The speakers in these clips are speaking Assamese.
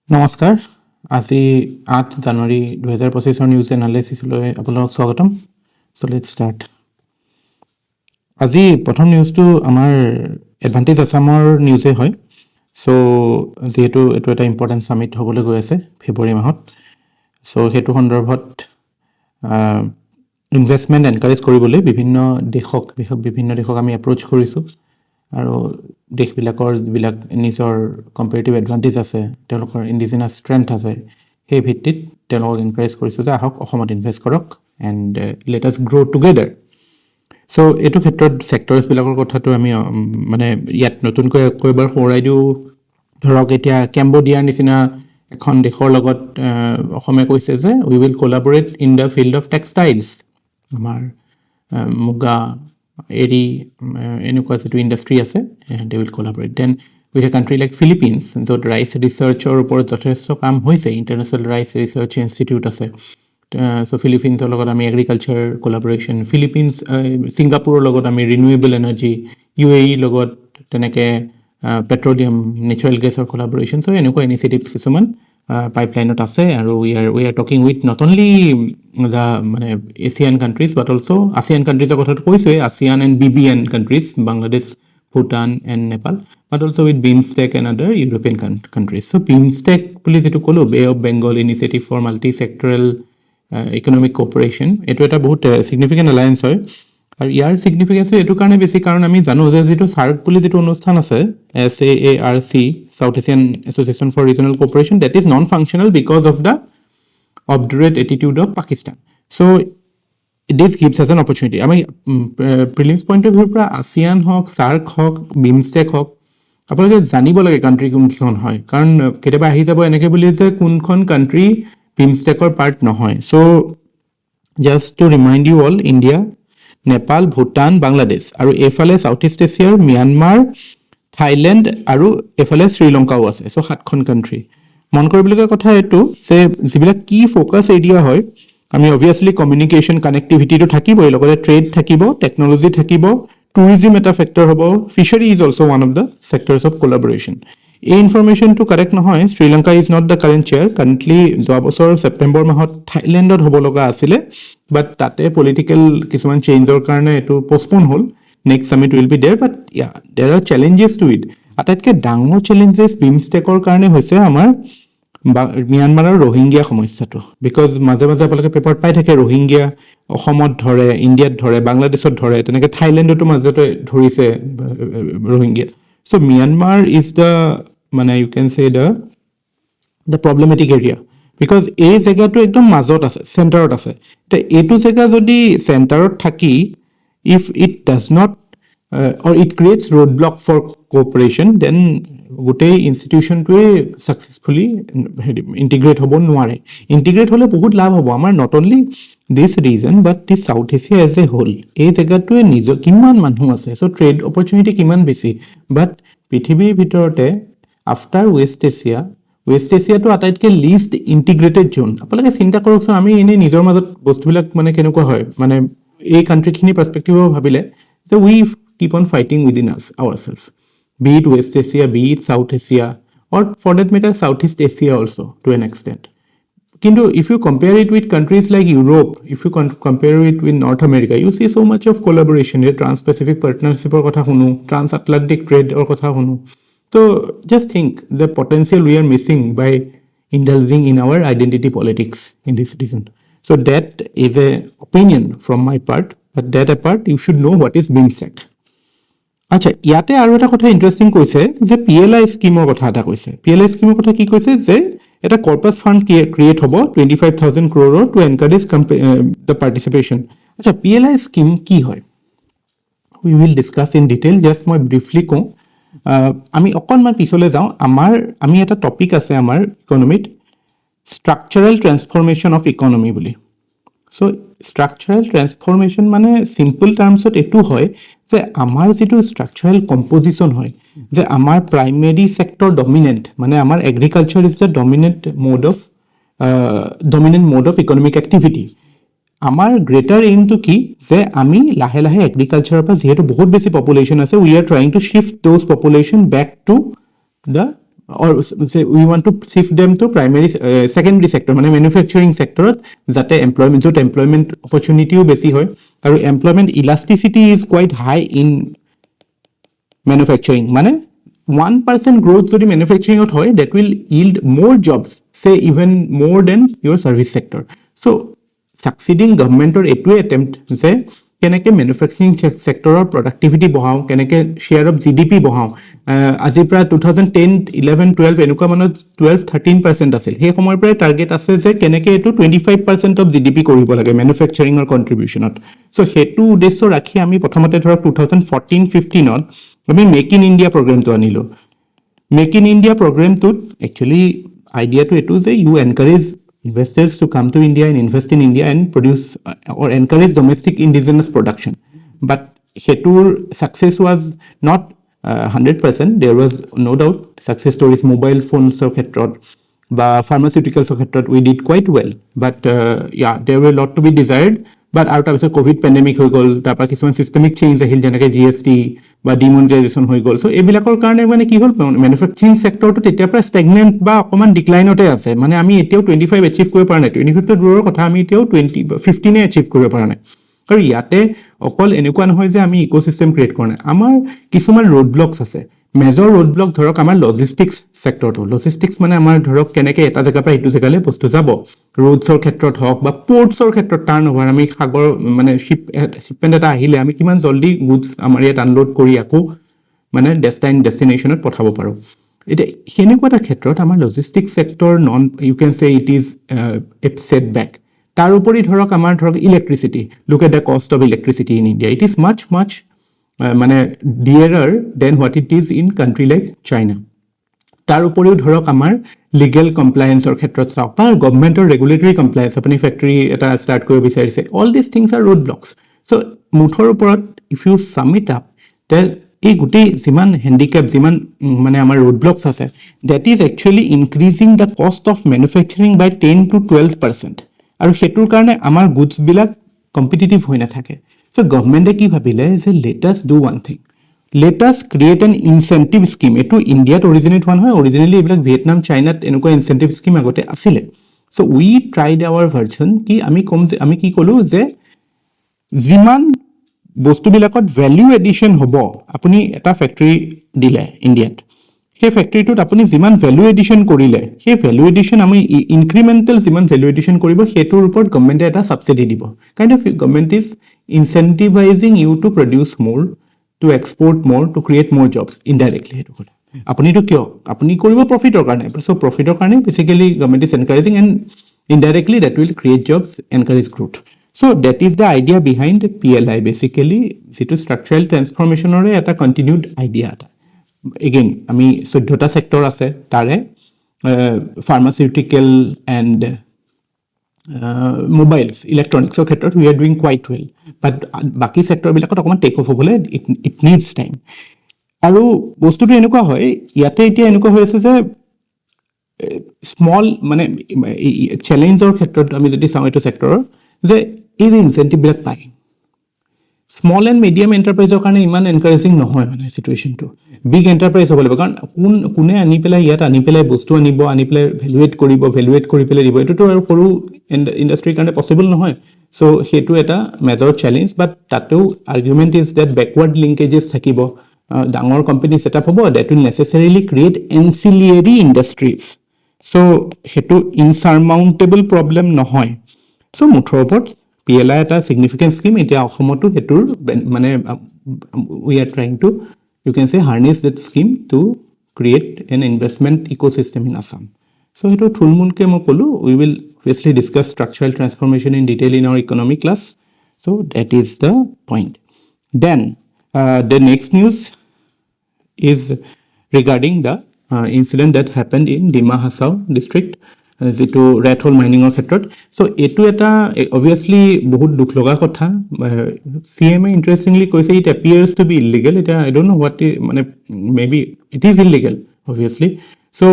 নমস্কাৰ আজি 8 জানুৱাৰী 2025 নিউজ এনালাইচিছলৈ আপোনালোকক স্বাগতম সো লেটস ষ্টাৰ্ট আজি প্ৰথম নিউজটো আমাৰ এডভান্টেজ আসামৰ নিউজে হয় সো যেহেতু এটো এটা ইম্পৰ্টেন্ট সামিট হ'বলৈ গৈ আছে ফেব্ৰুৱাৰী মাহত সো হেতু সন্দৰ্ভত ইনভেষ্টমেন্ট এনকাৰেজ কৰিবলৈ বিভিন্ন দেশক আমি এপ্ৰোচ কৰিছো আৰু দেশবিলাকৰ যিবিলাক নিজৰ কম্পাৰেটিভ এডভান্টেজ আছে তেওঁলোকৰ ইন্ডিজিনাস ষ্ট্ৰেংথ আছে সেই ভিত্তিত তেওঁলোকক এনকাৰেজ কৰিছো যে আহক অসমত ইনভেষ্ট কৰক and let us grow together so এটো ক্ষেত্ৰত সেক্টৰছ বিলাকৰ কথাটো আমি মানে ইয়াত নতুনকৈ কৈবাৰ সোঁৰাই দিও ধৰক এতিয়া কেম্বোডিয়াৰ নিচিনা এখন দেশৰ লগত অসমে কৈছে যে we will collaborate in the field of textiles আমাৰ মুগা এৰি এনেকুৱা যেটো ইন্ডাষ্ট্ৰি আছে they will collaborate then with a country like Philippines য'ত ৰাইচ ৰিচাৰ্চৰ ওপৰত যথেষ্ট কাম হৈছে ইণ্টাৰনেশ্যনেল ৰাইচ ৰিচাৰ্চ ইনষ্টিটিউট আছে সো ফিলিপিনছৰ লগত আমি এগ্ৰিকালচাৰ কোলাবৰেশ্যন ফিলিপিনছ ছিংগাপুৰৰ লগত আমি ৰিনিউৱেবল এনাৰ্জি UAE লগত তেনেকে পেট্ৰলিয়াম নেচাৰেল গেছৰ কোলাবৰেশ্যন সো এনেকুৱা ইনিচিয়েটিভছ কিছুমান পাইপলাইনত আছে আৰু we are talking with not only the মানে Asian countries but also ASEAN কান্ট্ৰিজৰ কথাটো কৈছে ASEAN and BBN countries Bangladesh Bhutan and Nepal but also with BIMSTEC and other European countries so BIMSTEC বুলি যেটো কলো Bay of Bengal Initiative for Multi-Sectoral Economic Cooperation এটো এটা বহুত significant alliance হয় আৰু ইয়াৰ সিগনিফিকেন্স এটো কাৰণে বেছি কাৰণ আমি জানো যে যেটো সাৰ্ক বুলি যেটো অনুষ্ঠান আছে SAARC South Asian Association for Regional Cooperation that is non functional because of the obdurate attitude of Pakistan so this gives us an opportunity আমি prelims point of view পৰা ASEAN হক SAARC হক BIMSTEC হক আপোনালোকে জানিব লাগে কান্ট্ৰি কোনখন হয় কাৰণ কেতিয়াবা আহি যাব এনেকে বুলি যে কোনখন কান্ট্ৰি BIMSTECৰ পাৰ্ট নহয় so just to remind you all India Nepal, Bhutan, Bangladesh আৰু এফালে সাউথ ইষ্ট এছিয়াৰ মিয়ানমাৰ থাইল্যান্ড আৰু এফালে শ্ৰীলংকাও আছে সো 7খন কান্ট্ৰি মন কৰিবলগীয়া কথা এটো যে যিবিলাক কি ফোকাস এৰিয়া হয় আমি অবভিয়াসলি কমিউনিকেশন কানেক্টিভিটিটো থাকিব লগতে ট্ৰেড থাকিব টেকনলজি থাকিব টুৰিজম এটা ফেক্টৰ হ'ব fishery is also one of the sectors of collaboration এই ইনফৰমেশন টু কাৰেক্ট নহয় Sri Lanka is not the current chair currently যোৱা বছৰ সেপ্টেম্বৰ মাহত থাইল্যান্ডত হ'ব লগা আছিলে but তাতে পলিটিক্যাল কিছুমান চেঞ্জৰ কাৰণে এটো পোষ্টপোন হ'ল next summit will be there but yeah there are challenges to it আটাইতকৈ ডাঙৰ চ্যালেঞ্জেস বিমষ্টেকৰ কাৰণে হৈছে আমাৰ মিয়ানমাৰৰ ৰোহিংগিয়া সমস্যাটো বিকজ মাজে মাজে আপোনালোকে পেপাৰত পাই থাকে ৰোহিংগিয়া অসমত ধৰে ইণ্ডিয়াত ধৰে বাংলাদেশত ধৰে তেনেকে থাইল্যান্ডতো মাজতে ধৰিছে Rohingya so Myanmar is the মানে you can say the problematic area because এই জায়গাটো একদম মাজত আছে সেন্টাৰত আছে তে এটো জায়গা যদি সেন্টাৰত থাকি if it does not or it creates roadblock for cooperation then গোটেই ইনস্টিটিউশনটোৱে সাকসেসফুলি ইন্টিগ্ৰেট হ'ব নোৱাৰে ইন্টিগ্ৰেট হলে বহুত লাভ হ'ব আমাৰ not only this region but the South Asia as a whole এই জায়গাটোৱে নিজৰ কিমান মানুহ আছে সো ট্ৰেড অপৰচুনিটি কিমান বেছি but পৃথিৱীৰ ভিতৰতে আফটাৰ ৱেষ্ট এছিয়াটো আটাইতকৈ লিষ্ট ইন্টিগ্ৰেটেড জোন আপোনালোকে চিন্তা কৰকচোন আমি এনে নিজৰ মাজত বস্তুবিলাক মানে কেনেকুৱা হয় মানে এই কান্ট্ৰিখিনি পাৰ্সপেক্টিভৰ ভাবিলে যে we keep on fighting within us ourselves be it West Asia be it South Asia or for that matter Southeast Asia also to an extent কিন্তু if you compare it with countries like Europe if you compare it with North America you see so much of collaboration here trans-pacific partnership or kotha hunu transatlantic trade or kotha hunu so just think the potential we are missing by indulging in our identity politics in this region so that is a opinion from my part but that apart you should know what is BIMSTEC আচ্ছা ইয়াতে আৰু এটা কথা ইন্টাৰেস্টিং কৈছে যে PLI স্কিমৰ কথা এটা কৈছে PLI স্কিমৰ কথা কি কৈছে যে এটা কৰ্পাস ফান্ড ক্ৰিয়েট হ'ব 25000 crore to encourage the participation আচ্ছা PLI স্কিম কি হয় we will discuss in detail just মই ব্রিফলি কওঁ আমি অকনমান পিছলৈ যাওঁ আমি এটা টপিক আছে আমাৰ ইকোনমিত স্ট্ৰাকচাৰাল ট্ৰান্সফৰমেশন অফ ইকোনমি বুলি সো স্ট্ৰাকচাৰাল ট্ৰান্সফৰমেশন মানে সিম্পল টাৰ্মসত এটো হয় যে আমাৰ যেটো স্ট্ৰাকচাৰাল কম্পোজিশন হয় যে আমাৰ প্ৰাইমাৰি সেক্টৰ ডমিনেন্ট মানে আমাৰ agriculture is the dominant mode of economic activity আমাৰ গ্ৰেটাৰ এইম টু কি যে আমি লাহে লাহে এগ্ৰিকালচাৰৰ পৰা যেহেতু বহুত বেছি পপুলেশন আছে we are trying to shift those population back to the or say we want to shift them to primary secondary sector মানে manufacturing sector যাতে employment যত employment opportunity বেছি হয় আৰু employment elasticity is quite high in manufacturing মানে 1% growth যদি manufacturing হয় that will yield more jobs say even more than your service sector so succeeding government or a attempt যে কেনেকে ম্যানুফ্যাকচাৰিং সেক্টৰৰ প্ৰডাক্টিভিটি বঢ়াও কেনেকে শেয়াৰ অফ জিডিপি বঢ়াও আজি প্ৰায় 2010 11 12 এনেকুৱা মানত 12-13% আছিল সেই সময়ৰ পৰাই টাৰ্গেট আছে যে কেনেকে এটো 25% অফ জিডিপি কৰিব লাগে ম্যানুফ্যাকচাৰিংৰ কন্ট্ৰিবিউশনত সো হেতু উদ্দেশ্য ৰাখি আমি প্ৰথমতে ধৰক 2014-15 ত আমি মেক ইন ইণ্ডিয়া প্ৰগ্ৰামটো আনিলো মেক ইন ইণ্ডিয়া প্ৰগ্ৰামটো একচুয়ালি আইডিয়াটো এটো যে you encourage investors to come to India and invest in India and produce or encourage domestic indigenous production. But Hetur success was not 100%. There was no doubt success stories, mobile phones or pharmaceuticals or we did quite well. But yeah, there were a lot to be desired. But out of the COVID pandemic, systemic change like GST বা demonetization হৈ গল সো এবিলাকৰ কাৰণে মানে কি হল ম্যানুফ্যাকচাৰিং সেক্টৰটো তেতিয়া পৰা stagnant বা অকমান ডিক্লাইনতে আছে মানে আমি এতিয়াও 25 achieve কৰিব পৰা নাই 25 দূৰৰ কথা আমি এতিয়াও 15 achieve কৰিব পৰা নাই আৰু ইয়াতে অকল এনেকুৱা নহয় যে আমি ইকোসিস্টেম ক্ৰিয়েট কৰা নাই আমাৰ কিছুমান ৰোড ব্লকস আছে মেজৰ ৰোড ব্লক ধৰক আমাৰ লজিষ্টিক্স সেক্টৰটো লজিষ্টিক্স মানে আমাৰ ধৰক কেনেকে এটা জায়গা পৰা ইটো জায়গালৈ বস্তু যাব ৰোডছৰ ক্ষেত্ৰত হওক বা পোৰ্টছৰ ক্ষেত্ৰত টাৰ্ন ওভাৰ আমি সাগৰ মানে শিপমেন্ট এটা আহিলে আমি কিমান জলদি গুডছ আমাৰ ইয়াত আনলোড কৰি আকৌ মানে ডেষ্টিনেশ্যনত পঠাব পাৰো এটা হেনেকুৱা এটা ক্ষেত্ৰত আমাৰ লজিষ্টিক্স সেক্টৰ নন you can say it is a setback তাৰ উপৰি ধৰক আমাৰ ধৰক electricity look at the cost of electricity in India it is much মানে dearer than what it is in country like China তাৰ উপৰিও ধৰক আমাৰ লিগ্যাল কমপ্লায়েন্সৰ ক্ষেত্ৰত চাওক বা গভৰ্নমেন্টৰ ৰেগুলেটৰী কমপ্লায়েন্স আপুনি ফ্যাক্টৰী এটা স্টাৰ্ট কৰিব বিচাৰিছে all this things are road blocks so মুঠৰ ওপৰত if you sum it up তে এই গুটি যিমান হ্যান্ডিক্যাপ যিমান মানে আমাৰ ৰোড ব্লকস আছে that is actually increasing the cost of manufacturing by 10-12% আৰু হেতুৰ কাৰণে আমাৰ গুডছ বিলাক কম্পিটিটিভ হৈ নাথাকে So government ki bhabile is let us do one thing. Let us create an incentive scheme. Eto India originate one hoy originally ebilak Vietnam China enuko incentive scheme agote asile. So we tried our version ki ami ki kolu je jiman bostu bilakot value addition hobo apuni eta factory dile India সেই ফ্যাক্টৰীটোত আপুনি যিমান ভ্যালু এডিশন কৰিলে সেই ভ্যালু এডিশন আমি ইনক্ৰিমেন্টাল যিমান ভ্যালু এডিশন কৰিব হেতুৰ ওপৰত গভৰ্নমেন্টে এটা সাবসিডি দিব kind of government is incentivising you to produce more to export more to create more jobs indirectly হেতু কথা আপুনি তো কিয় আপুনি কৰিব প্ৰফিটৰ কাৰণে সো প্ৰফিটৰ কাৰণে basically government is encouraging and indirectly that will create jobs encourage growth so that is the idea behind PLI basically যেটো স্ট্ৰাকচাৰাল ট্ৰান্সফৰমেশনৰে এটা কন্টিনিউড আইডিয়া এটা again ami 14 ta sector ase tare pharmaceutical and mobiles electronics or khetrot we are doing quite well but baki sector bilakot okman take off hobole it needs time aru bostu to enukwa hoy yate etia enukwa hoyse je small mane challenge or khetrot ami jodi saw eto sector je ei incentive bilak pai small and medium enterprise কাৰণে ইমান এনকাৰেজিং নহয় মানে সিচুৱেশনটো বিগ এন্টাৰপ্ৰাইজ হ'ব লাগিব কাৰণ কোনে আনি পেলাই ইয়াত আনি পেলাই বস্তু আনিব আনি পেলাই ভ্যালুৱেট কৰি পেলাই দিব এটোটো আৰু সৰু ইন্ডাষ্ট্ৰিৰ কাৰণে পসিবল নহয় সো হেতু এটা মেজৰ চ্যালেঞ্জ বাট তাতেও আৰ্গুমেন্ট ইজ দ্যাট ব্যাকওয়াৰ্ড লিংকেজেস থাকিব ডাঙৰ কোম্পানী সেটআপ হ'ব দ্যাট উইল নেসেসাৰিলি ক্ৰিয়েট এনসিলিয়াৰী ইন্ডাষ্ট্ৰিজ সো হেতু ইনসাৰমাউন্টেবল প্ৰবলেম নহয় সো মুঠৰ ওপৰত PLI এটা significant scheme এতিয়া অসমতো হেতুৰ মানে we are trying to you can say harness that scheme to create an investment ecosystem in Assam so hetu thulmulke mo kolu we will obviously discuss structural transformation in detail in our economic class so that is the point then the next news is regarding the incident that happened in Dima Hasao district যেটো ৰেট হোল মাইনিংৰ ক্ষেত্ৰত সো এটো এটা obviously বহুত দুখ লগা কথা CMA interestingly কৈছে it appears to be illegal এটা I don't know what মানে maybe it is illegal obviously so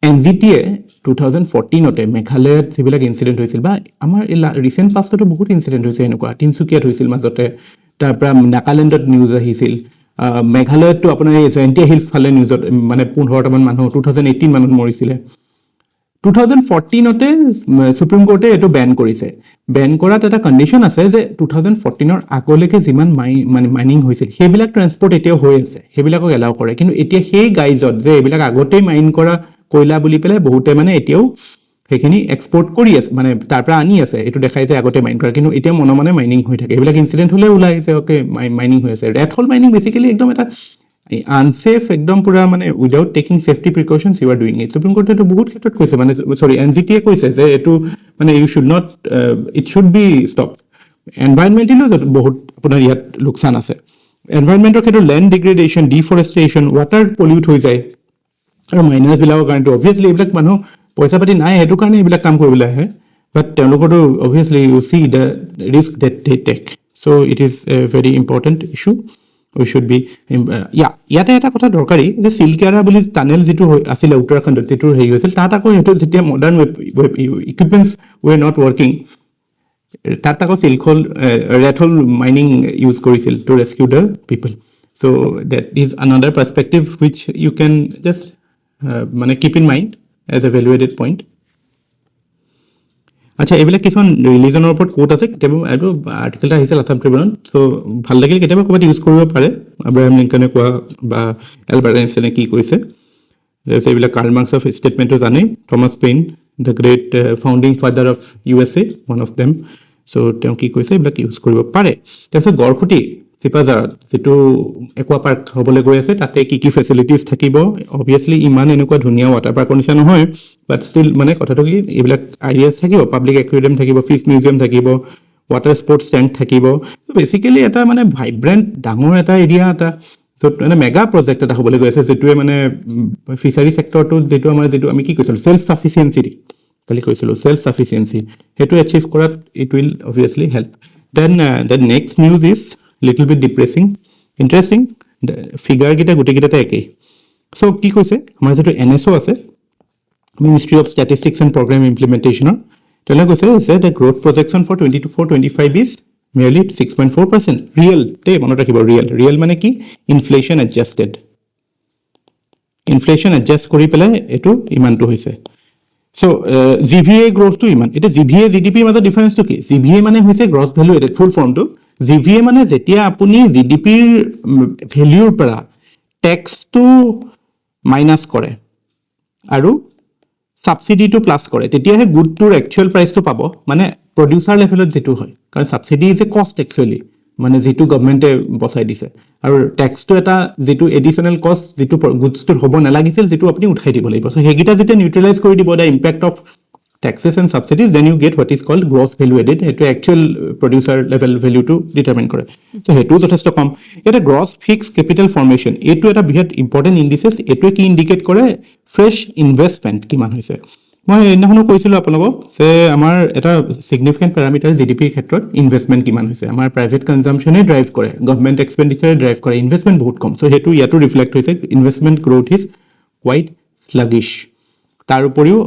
NGTA 2014 তে মেঘালয়ত সিবিলাক ইনসিডেন্ট হৈছিল বা আমাৰ ৰিসেন্ট পাষ্টতো বহুত ইনসিডেন্ট হৈছে এনেকুৱা তিনসুকিয়াত হৈছিল মাজতে তাৰ পৰা নাগালেণ্ডত নিউজ আহিছিল মেঘালয়তো আপোনাৰ এই জয়ন্তীয়া হিলছ ফালে নিউজত মানে 15টামান মানুহ 2018 মানত মৰিছিলে 2014তে সুপ্ৰিম কোৰ্টে এইটো বেন কৰিছে বেন কৰাত এটা কণ্ডিশ্যন আছে যে 2014ৰ আগলৈকে যিমান মানে মাইনিং হৈছিল সেইবিলাক ট্ৰান্সপৰ্ট এতিয়াও হৈ আছে সেইবিলাকক এলাউ কৰে কিন্তু এতিয়া সেই গাইজত যে এইবিলাক আগতেই মাইন কৰা কয়লা বুলি পেলাই বহুতে মানে এতিয়াও সেইখিনি এক্সপোৰ্ট কৰি আছে মানে তাৰ পৰা আনি আছে এইটো দেখাই যে আগতে মাইন কৰা কিন্তু এতিয়া মনে মাইনিং হৈ থাকে এইবিলাক ইনসিডেন্ট হলে ওলাই যে ওকে মাইনিং হৈ আছে ৰেড হোল মাইনিং বেসিক্যালি একদম এটা আনসেফ একদম পুরা মানে without taking safety precautions you are doing it supreme কোর্টে তো বহুত ক্ষেত্ৰত কৈছে মানে সরি এনজিটিয়ে কৈছে যে এটো মানে you should not it should be stop এনভায়রনমেন্টালিও বহুত আপোনাৰ ইয়াত লোকসান আছে এনভায়ৰনমেন্টৰ ক্ষেত্ৰত land degradation deforestation water pollute হৈ যায় আৰু মাইনাৰ্স বিলাকৰ কাৰণে অবভিয়াসলি এইবিলাক মানুহ পইচা পাতি নাই হেতু কাৰণে এইবিলাক কাম কৰিবলৈ আহে বাট তেওঁলোকৰটো obviously you see the risk that they take so it is a very important issue we should be ইয়াতে এটা কথা দৰকাৰী যে সিলকাৰা বুলি টানেল যেটো আছিল উত্তৰাখণ্ডত যেটো হেৰি হৈছিল তাত আকৌ হেতু যেতিয়া modern equipments were not working তাত আকৌ সিলখল ৰেথল মাইনিং ইউজ কৰিছিল to rescue the people so that is another perspective which you can just মানে keep in mind as a valuated point আচ্ছা এইবিলাক কিছুমান ৰিলিজনৰ ওপৰত কোট আছে কেতিয়াবা এইটো আৰ্টিকেলটা আহিছিল আসাম ট্ৰিবিউনত সো ভাল লাগিল কেতিয়াবা ক'ৰবাত ইউজ কৰিব পাৰে আব্ৰাহাম লিংকনে কোৱা বা এলবাৰ্ট আইনষ্টাইনে কি কৈছে এইবিলাক কাৰ্ল মাৰ্কছ অফ ষ্টেটমেণ্টটো জানে Thomas pain the great founding father of USA one of them so তেওঁ কি কৈছে এইবিলাক ইউজ কৰিব পাৰে তাৰপিছত গড়খুটি চিপাঝাৰত যেটো একোৱা পাৰ্ক হ'বলৈ গৈ আছে তাতে কি কি ফেচিলিটিজ থাকিব অবভিয়াসলি ইমান এনেকুৱা ধুনীয়া ৱাটাৰ পাৰ্কৰ নিচিনা নহয় বাট ষ্টিল মানে কথাটো কি এইবিলাক আইডিয়াছ থাকিব পাব্লিক একুৱেৰিয়াম থাকিব ফিছ মিউজিয়াম থাকিব ৱাটাৰ স্পৰ্টছ টেংক থাকিব সো বেসিক্যালি এটা মানে ভাইব্ৰেন্ট ডাঙৰ এটা এৰিয়া এটা য'ত মানে মেগা প্ৰজেক্ট এটা হ'বলৈ গৈ আছে যেটোৱে মানে ফিচাৰী সেক্টৰটো যেটো আমাৰ যেটো আমি কি কৈছিলো সেলফ সাফিচিয়েন্সি কালি কৈছিলো সেলফ সাফিচিয়েন্সি হেতু এচিভ কৰাত it will obviously help then the next news is little bit depressing interesting figure gita guti gita ta ekei so ki koise amar jeto NSO ase Ministry of Statistics and Program Implementation tela koise that the growth projection for 2024-25 is merely 6.4% real te monot rakhibo real mane ki inflation adjust kori pelai etu iman to hoise so GVA growth to iman eta GVA GDP majo difference to ki GVA mane hoise gross value added full form to GVA মানে যেতিয়া আপুনি জিডিপিৰ ভ্যালুৰ পৰা ট্যাক্সটো মাইনাস কৰে আৰু সাবসিডিটো প্লাস কৰে তেতিয়াহে গুডটোৰ একচুয়াল প্ৰাইসটো পাব মানে প্ৰডিউসাৰ লেভেলত যেটো হয় কাৰণ সাবসিডি ইজ এ কষ্ট একচুয়ালি মানে যেটো গভৰ্নমেন্টে বসাই দিছে আৰু ট্যাক্সটো এটা যেটো এডিশনাল কষ্ট যেটো গুডছটো হ'ব নালাগিছিল যেটো আপুনি উঠাই দিব লাগিব সো হেগিটা যেতিয়া নিউট্ৰেলাইজ কৰি দিব the impact of taxes and subsidies then you get what is called gross value added to actual producer level value to determine kore so hetu jothesto kom eta gross fixed capital formation etu eta bihat important indices etu ki indicate kore fresh investment kiman hoise moi enahono koisilo apologok se amar eta significant parameter GDP ক্ষেত্ৰত investment kiman hoise amar private consumption e drive kore government expenditure drive kore investment bahut kom so hetu yato reflect hoise investment growth is quite sluggish তাৰ উপৰিও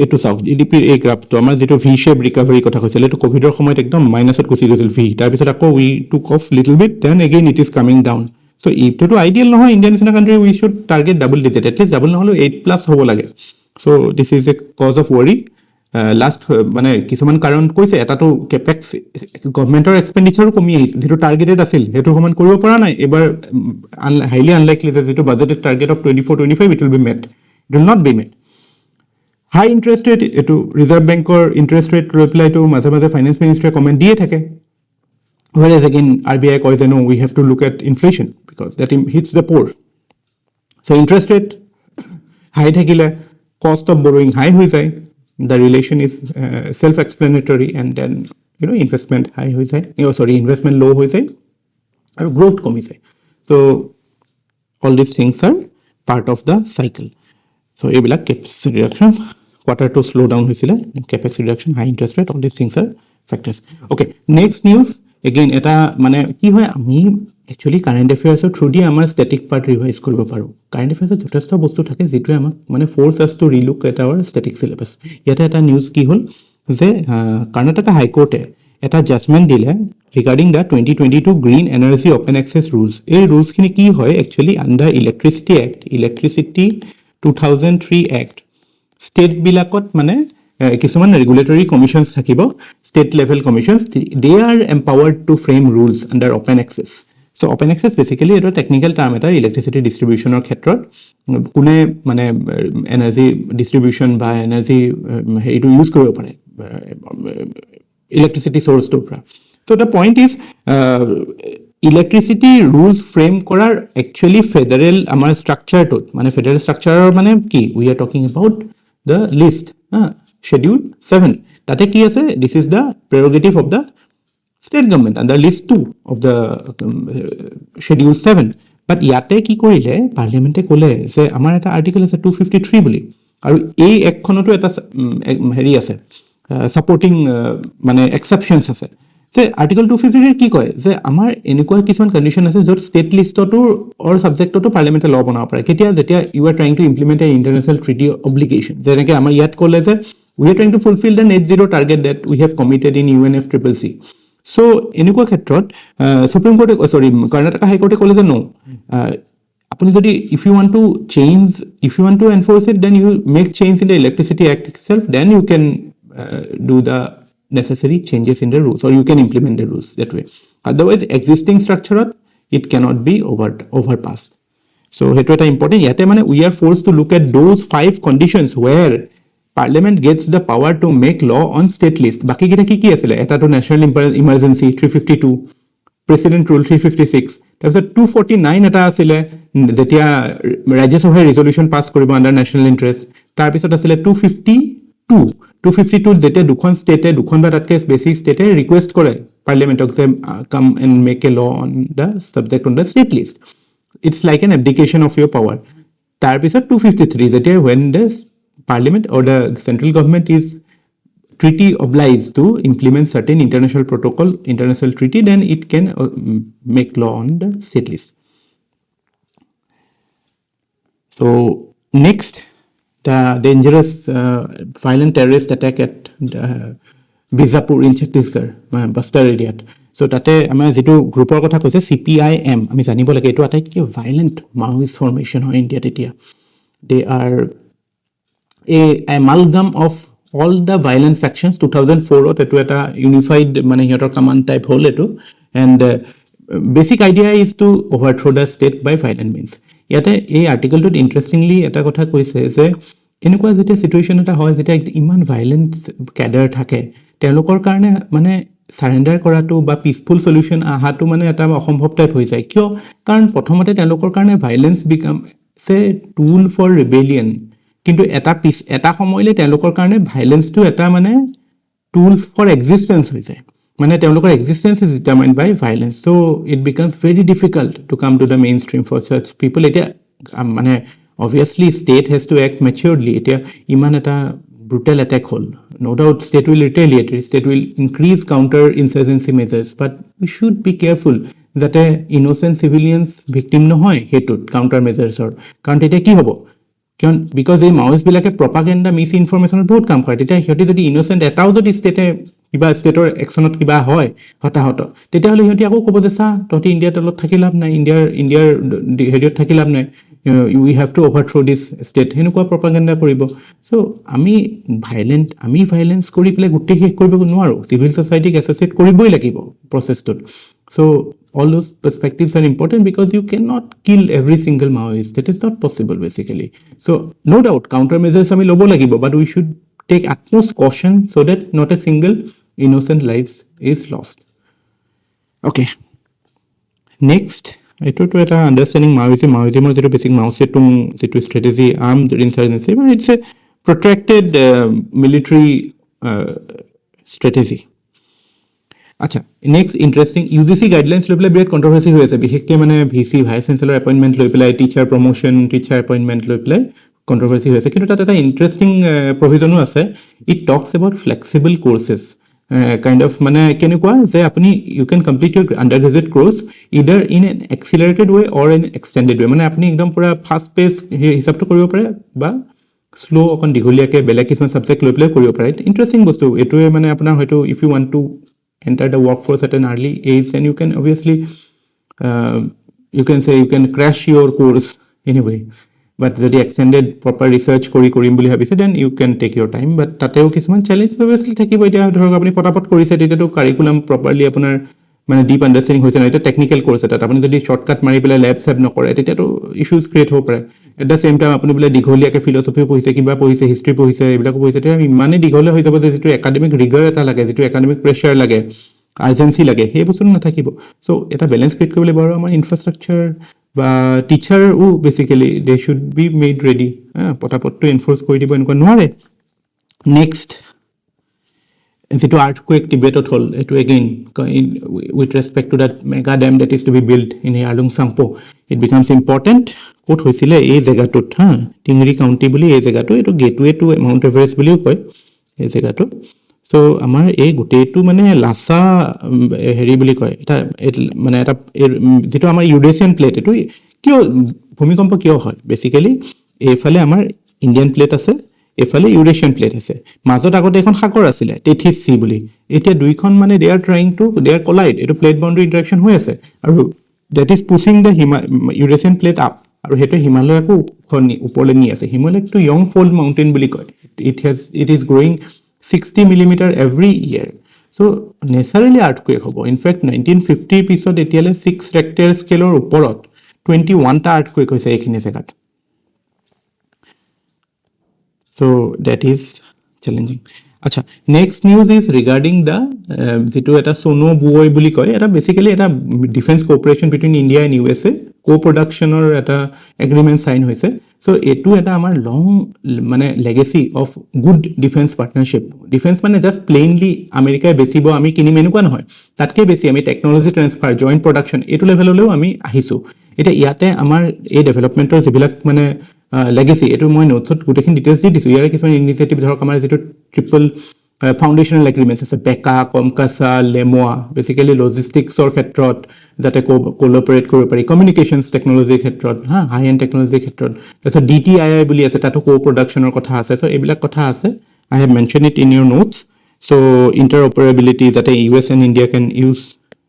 এটো চাওক জিডিপিৰ এই গ্ৰাফটো আমাৰ যেটো ভি শেপ ৰিকভাৰি কথা কৈছিল এটো কোভিডৰ সময়ত একদম মাইনাসত গুচি গৈছিল ভি তাৰ পিছত আকৌ we took off little bit then again it is coming down so ইটো আইডিয়াল নহয় ইন্ডিয়ান নিচিনা country we should target double digit at least double নহলে 8+ হ'ব লাগে so this is a cause of worry last মানে কিছুমান কাৰণ কৈছে এটাটো কেপেক্স গভৰ্নমেন্টৰ এক্সপেন্ডিচাৰো কমি আহিছে যেটো টাৰ্গেটেড আছিল হেতু সমান কৰিব পৰা নাই এবাৰ হাইলি আনলাইকলি যে যেটো budgeted target of 24-25 it will be met it will not be met high interest rate etu reserve bank or interest rate reply to maze finance minister comment diye thake whereas again RBI koys no we have to look at inflation because that hits the poor so interest rate high thakile cost of borrowing high hoy jay the relation is self explanatory and then investment high hoy jay investment low hoy jay and growth komi jay so all these things are part of the cycle so ebila capex reduction quarter to slow down hoisile capex reduction high interest rate all these things are factors okay next news again eta mane ki hoy ami actually current affairs through di amar static part revise koribo paru current affairs jothesto bostu thake jetu amak mane force us to relook at our static syllabus yata eta news ki hol যে কৰ্ণাটকা হাইকোৰ্টে এটা জাজমেণ্ট দিলে regarding the 2022 green energy open access rules. এই ৰুলছখিনি কি হয় একচুৱেলি আণ্ডাৰ ইলেক্ট্ৰিচিটি 2003 এক্ট ষ্টেটবিলাকত মানে কিছুমান ৰেগুলেটৰী কমিশ্যনছ থাকিব, state level commissions, they are empowered to frame rules under open access. So' open access basically এইটো টেকনিকেল টাৰ্ম এটা ইলেক্ট্ৰিচিটি ডিষ্ট্ৰিবিউশ্যনৰ ক্ষেত্ৰত কোনে মানে এনাৰ্জি ডিষ্ট্ৰিবিউশ্যন বা এনাৰ্জি হেৰিটো ইউজ কৰিব পাৰে ইলেক্ট্ৰিচিটি চ'ৰ্চটোৰ পৰা। So' the point is electricity rules frame কৰাৰ একচুৱেলি ফেডাৰেল আমাৰ ষ্ট্ৰাকচাৰটোত মানে ফেডাৰেল ষ্ট্ৰাকচাৰৰ মানে কি we are talking about the list Schedule 7 তাতে কি আছে this is the prerogative of the state government under list 2 of the Schedule 7 but ইয়াতে কি কৰিলে পাৰ্লিয়ামেণ্টে ক'লে যে আমাৰ এটা আৰ্টিকেল আছে 253 বুলি আৰু এই একখনতো এটা হেৰি আছে ছাপৰ্টিং মানে এক্সেপশ্যনছ আছে যে আৰ্টিকেল 253 কি কয় যে আমাৰ এনেকুৱা কিছুমান কণ্ডিশ্যন আছে য'ত ষ্টেট লিষ্টতো অৰ ছাবজেক্টতো পাৰ্লিয়ামেণ্টে ল বনাব পাৰে কেতিয়া যেতিয়া you are trying to implement a international treaty obligation যেনেকৈ আমাৰ ইয়াত ক'লে যে we are trying to fulfill the net zero target that we have committed in UNFCCC. So এনেকুৱা ক্ষেত্ৰত সুপ্ৰিম কোৰ্টে কৰ্ণাটকা হাইকোৰ্টে ক'লে যে নো আপুনি যদি if you want to enforce it then you make change in the electricity act itself then you can do the necessary changes in the rules or you can implement the rules that way. Otherwise existing structure it cannot be overpassed. So সেইটো এটা important ইয়াতে মানে we are forced to look at those 5 conditions where Parliament gets the power to make law on state list. বাকি কিটা কি আছিলে এটাটো ন্যাশনাল ইমাৰ্জেন্সি 352 প্ৰেসিডেন্ট ৰুল 356 তাৰপিছত 249 এটা আছিলে যেতিয়া ৰাজ্যসভাই ৰিজলিউচন পাছ কৰিব আণ্ডাৰ ন্যাশনাল ইন্টাৰেষ্ট তাৰপিছত আছিলে 252 যেতিয়া দুখন ষ্টেটে দুখন বা তাতকৈ বেছি ষ্টেটে ৰিকুৱেষ্ট কৰে পাৰ্লিয়ামেণ্টক যে কাম and make a law on the subject on the state list it's like an abdication of your power তাৰপিছত 253 যেতিয়া when the Parliament or the central government is treaty obliged to implement certain international treaty, then it can make law on the state list. So next, the dangerous violent terrorist attack at Bijapur in Chhattisgarh, Bastar area. So tate amar jitu groupor kotha koise CPIM ami janibo lage etu ataitke violent Maoist formation hoy India tetia. They are a amalgam of all the violent factions 2004 etu eta unified mane hiator command type hol etu and basic idea is to overthrow the state by violent means yate ei article to interestingly eta kotha koise je enukwa jete situation eta hoy jete iman violent cadre thake telokor karone mane surrender koratu ba peaceful solution ahatu mane eta অসম্ভৱ type হৈ যায় কিয় কাৰণ প্ৰথমতে telokor karone violence become say tool for rebellion কিন্তু এটা সময়লে তেওঁলোকৰ কাৰণে ভাইলেন্সটো এটা মানে টুলস ফৰ এক্সিস্টেন্স হৈ যায় মানে তেওঁলোকৰ existence is determined by violence so it becomes very difficult to come to the main stream for such people এতিয়া মানে obviously state has to act maturedly এতিয়া ইমান এটা brutal attack hole no doubt state will retaliate state will increase counter insurgency measures but we should be careful that innocent civilians victim নহয় হেতুত counter measures or কাৰণ তেতিয়া কি হ'ব কিয়ন বিকজ এই মাওইষ্ট বিলাকে প্ৰপাগান্ডা মিস ইনফৰমেশনত বহুত কাম কৰে তেতিয়া হিয়তি যদি ইনোসেন্ট এটাও যদি ষ্টেটে কিবা ষ্টেটৰ একশনত কিবা হয় হতাহত তেতিয়া হলে হিয়তি আকৌ ক'ব যে চা তহঁতি ইণ্ডিয়াৰ তলত থাকি লাভ নাই ইণ্ডিয়াৰ হেৰিয়ত থাকি লাভ নাই we have to overthrow this state হেনেকুৱা প্ৰপাগান্ডা কৰিব সো আমি ভাইলেন্স কৰি পেলাই গুটেই শেষ কৰিব নোৱাৰো সিভিল সোসাইটিক এসোসিয়েট কৰিবই লাগিব প্ৰসেসটোত so all those perspectives are important because you cannot kill every single Maoist that is not possible basically so no doubt countermeasures ami lobo lagibo but we should take utmost caution so that not a single innocent lives is lost okay next eto to eta understanding Maoism is a basic Mao Zedong strategy armed insurgency but it's a protracted military strategy আচ্ছা নেক্সট ইন্টারেস্টিং ইউজিসি গাইডলাইন্স লৈ পেলাই বিৰাট কন্ট্ৰভাৰ্সি হৈ আছে বিশেষকৈ মানে ভিসি ভাইস চেঞ্চেলৰ এপইণ্টমেণ্ট লৈ পেলাই টিচাৰ প্ৰমোশ্যন টিচাৰ এপইণ্টমেণ্ট লৈ পেলাই কন্ট্ৰভাৰ্সি হৈ আছে কিন্তু তাত এটা ইণ্টাৰেষ্টিং প্ৰভিজনো আছে it talks about flexible courses kind of মানে কেনেকুৱা যে আপুনি you can complete your under graduate course either in an accelerated way or an extended way মানে আপুনি একদম পুৰা ফাষ্ট পেচ হিচাপটো কৰিব পাৰে বা শ্ল' অকণ দীঘলীয়াকৈ বেলেগ কিছুমান ছাবজেক্ট লৈ পেলাই কৰিব পাৰে ইণ্টাৰেষ্টিং বস্তু এইটোৱে মানে আপোনাৰ হয়তো if you want to enter the work force at an early age then you can obviously you can say you can crash your course anyway but যদি extended proper research কৰিম বুলি ভাবিছে then you can take your time but তাতেও কিছুমান চ্যালেঞ্জ obviously থাকিব এতিয়া ধৰক আপুনি পটাপট কৰিছে তেতিয়াতো কাৰিকুলাম প্ৰপাৰলি আপোনাৰ মানে ডিপ আন্ডাৰষ্টেণ্ডিং হৈছে না এটা টেকনিক্যাল কোৰ্স এটা আপুনি যদি শৰ্টকাট মাৰি পেলাই ল্যাব স্যাব নকৰে তেতিয়াতো ইস্যুজ ক্ৰিয়েট হ'ব পাৰে এট দ্য সেম টাইম আপুনি বোলে দীঘলীয়াকৈ ফিলচফি পঢ়িছে কিবা পঢ়িছে হিষ্ট্ৰী পঢ়িছে এইবিলাক পঢ়িছে তেতিয়া ইমানেই দীঘলীয়া হৈ যাব যে যিটো একাডেমিক ৰিগাৰ এটা লাগে যিটো একাডেমিক প্ৰেছাৰ লাগে আৰ্জেঞ্চি লাগে সেই বস্তুটো নাথাকিব সো এটা বেলেন্স ক্ৰিয়েট কৰিবলৈ বাৰু আমাৰ ইনফ্ৰাষ্ট্ৰাকচাৰ বা টিচাৰো basically they should be made ready পটাপটটো এনফোৰ্স কৰি দিব এনেকুৱা নোৱাৰে নেক্সট যেটো আৰ্থকুৱেক টিবেটত হ'ল এটো again with respect to that mega dam that is to be build in Yarlung Tsangpo it becomes important quote হৈছিলে এই জেগাটোত টিংৰি কাউন্টি বুলি এই জেগাটো এটো গেটৱে টু মাউণ্ট এভাৰেষ্ট বুলিও কয় এই জেগাটো সো আমাৰ এই গোটেইটো মানে লাসা হেৰি বুলি কয় এটা মানে এটা যেটো আমাৰ ইউৰেছিয়ান প্লেট এটো কিয় ভূমিকম্প কিয় হয় বেসিক্যালি এইফালে আমাৰ ইন্ডিয়ান প্লেট আছে এফালে ইউৰেছিয়ান প্লেট আছে মাজত আগতে এখন সাগৰ আছিল টেথিস সি বুলি এতিয়া দুইখন মানে they are trying to they are collide এটো প্লেট বাউন্ডাৰী ইন্টাৰেকশন হৈ আছে আৰু that is pushing the Eurasian plate up আৰু হেটো হিমালয়কো ওপৰলৈ নি আছে Himalaya too young fold mountain বুলি কয় it is growing 60 millimeter every year so necessarily earthquake hobo in fact 1950 episode etiale 6 richter scale or uporot 21 ta earthquake hoise ekhini jagat so that is challenging acha next news is regarding the jetu eta sono buoy buli koy eta basically eta defense cooperation between India and USA co-production or eta agreement sign hoise so etu eta amar long mane legacy of good defense partnership defense mane just plainly America besibo ami kini menu kwa nohoy tatke besi ami technology transfer joint production etu level oleo ami ahisu eta iate amar ei developmentor jibilak mane legacy etu moi notes gutekhin details di disu yare kisman initiative dhorok amar jetu triple foundational agreements আছে বেকা কমকাসা লেমোয়া বেসিক্যালি লজিস্টিক্স অর ক্ষেত্ৰত যাতে কোলাবৰেট কৰিব পাৰি কমিউনিকেশনস টেকনলজি ক্ষেত্ৰত হাই এন্ড টেকনলজি ক্ষেত্ৰত আছে ডিটিআইআই বুলি আছে তাতো কো প্ৰডাকশনৰ কথা আছে সো এইবিলাক কথা আছে I have mention it in your notes so interoperability যাতে US and India can use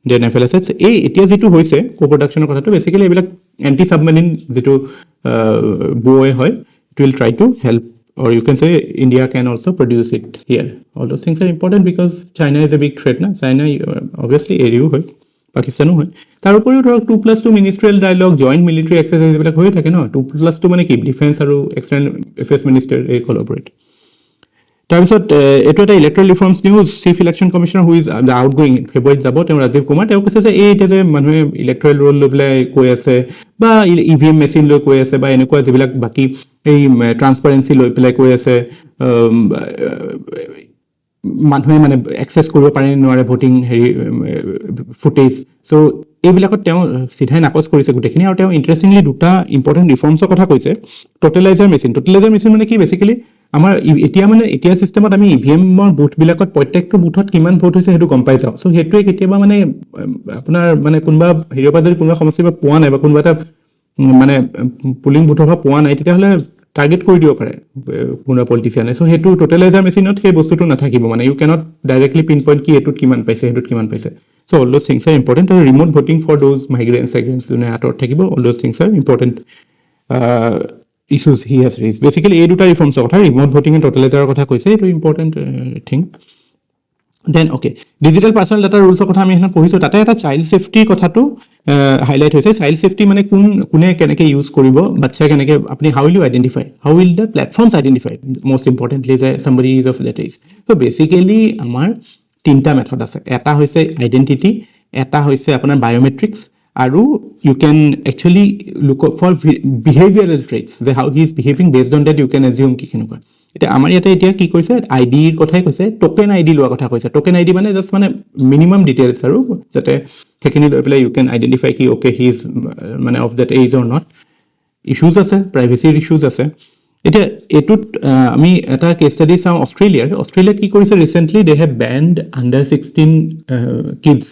their naval assets এই এতিয়া যেটো হৈছে কো প্ৰডাকশনৰ কথাটো বেসিক্যালি এইবিলাক এন্টি সাবমেৰিন যেটো বুয়ে হয় it will try to help or you can say India can also produce it here all those things are important because China is a big threat na China obviously area hoy Pakistan hoy tar upori dhorok 2+2 ministerial dialogue joint military exercise ebila hoy thake no 2+2 mane ki defense aru external affairs minister e collaborate তাৰপিছত এটো এটা electoral reforms news chief election commissioner who is the outgoing ফেব্ৰুৱাৰীত যাব তেওঁ ৰাজীৱ কুমাৰ তেওঁ কৈছে যে এই যে মানুহে ইলেক্ট্ৰেল ৰোল লৈ পেলাই কৈ আছে বা ইভিএম মেচিন লৈ কৈ আছে বা এনেকুৱা যিবিলাক বাকি এই ট্ৰান্সপাৰেন্সি লৈ পেলাই কৈ আছে মানুহে মানে এক্সেছ কৰিব পাৰে নোৱাৰে ভোটিং হেৰি ফুটেজ সো এইবিলাকত তেওঁ সিধাই নাকচ কৰিছে গোটেইখিনি আৰু তেওঁ ইন্টাৰেষ্টিংলি দুটা ইম্পৰ্টেণ্ট ৰিফৰ্মছৰ কথা কৈছে টোটেলাইজাৰ মেচিন মানে কি বেসিক্যালি আমাৰ এতিয়া সিস্টেমত আমি ইভিএমৰ বুথ বিলাকত প্ৰত্যেকটো বুথত কিমান ভোট হৈছে হেতু গম পাই যাও সো হেতুৱে কেতিয়াবা মানে আপোনাৰ মানে কোনবা হেৰিয়পা যদি কোনবা সমস্যা পোৱা নাই বা কোনবা এটা মানে পুলিং বুথৰ পোৱা নাই তেতিয়াহলে টাৰ্গেট কৰি দিব পাৰে কোনবা পলিটিচিয়ানে সো হেতু টোটেলাইজাৰ মেচিনত সেই বস্তুটো নাথাকিব মানে you can't directly pinpoint কি এটুত কিমান পাইছে হেতুত কিমান পাইছে so all those things are important আৰু remote voting for those migrants যোনে আঁতৰত থাকিব all those things are important issues he has raised basically এই দুটা ৰিফৰ্মছৰ কথা ৰিমোট ভোটিং এণ্ড টোটেলাইজাৰৰ কথা কৈছে এটো important thing then okay digital personal data ৰুলছৰ কথা আমি এখানে পঢ়িছো তাতে এটা চাইল্ড সেফটিৰ কথাটো হাইলাইট হৈছে চাইল্ড সেফটি মানে কোনে কেনেকে ইউজ কৰিব বাচ্চা কেনেকে আপুনি how will you identify how will the platforms identify most importantly যে somebody is of that age so basically আমাৰ তিনটা মেথড আছে এটা হৈছে আইডেন্টিটি এটা হৈছে আপোনাৰ বায়োমেট্ৰিক্স আৰু you can actually look for behavioral traits the how he is behaving based on that you can assume কি কেনেকুৱা এটা আমাৰ ইয়াতে এতিয়া কি কৈছে আইডিৰ কথাই কৈছে টোকেন আইডি লোৱা কথা কৈছে টোকেন আইডি মানে জাস্ট মানে মিনিমাম ডিটেইলছ আৰু যাতে হেখিনি লৈ পেলাই you can identify কি okay he is মানে of that age or not issues আছে privacy issues আছে এটা এটুত আমি এটা কেস ষ্টাডি চাও অষ্ট্ৰেলিয়াত কি কৰিছে recently they have banned under 16 kids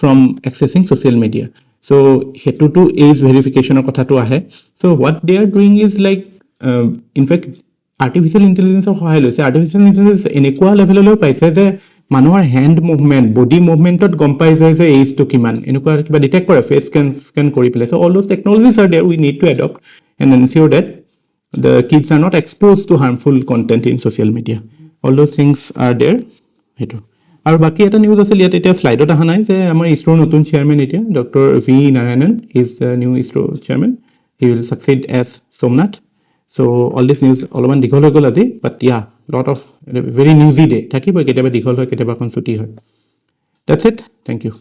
from accessing social media so hetu to age verification or kotha to ahe so what they are doing is like in fact artificial ইণ্টেলিজেঞ্চৰ সহায় লৈছে আৰ্টিফিচিয়েল ইণ্টেলিজেঞ্চ এনেকুৱা লেভেললৈ পাইছে যে মানুহৰ হেণ্ড মুভমেণ্ট বডি মুভমেণ্টত গম পাই যায় যে এইজটো কিমান এনেকুৱা কিবা ডিটেক্ট কৰে ফেচ স্কেন কৰি পেলাই so' all those technologies are there we need to adopt and ensure that the kids are not exposed to harmful content in social media. All those things are there. Heto. আৰু বাকি এটা নিউজ আছিল ইয়াত এতিয়া স্লাইডত অহা নাই যে আমাৰ ইছৰোৰ নতুন চেয়াৰমেন এতিয়া doctor V Narayanan is new ISRO chairman he will succeed as Somanath so all this news অলপমান দীঘল হৈ গ'ল আজি but yeah lot of very newsy day থাকিব কেতিয়াবা দীঘল হয় কেতিয়াবা এখন ছুটি হয় that's it thank you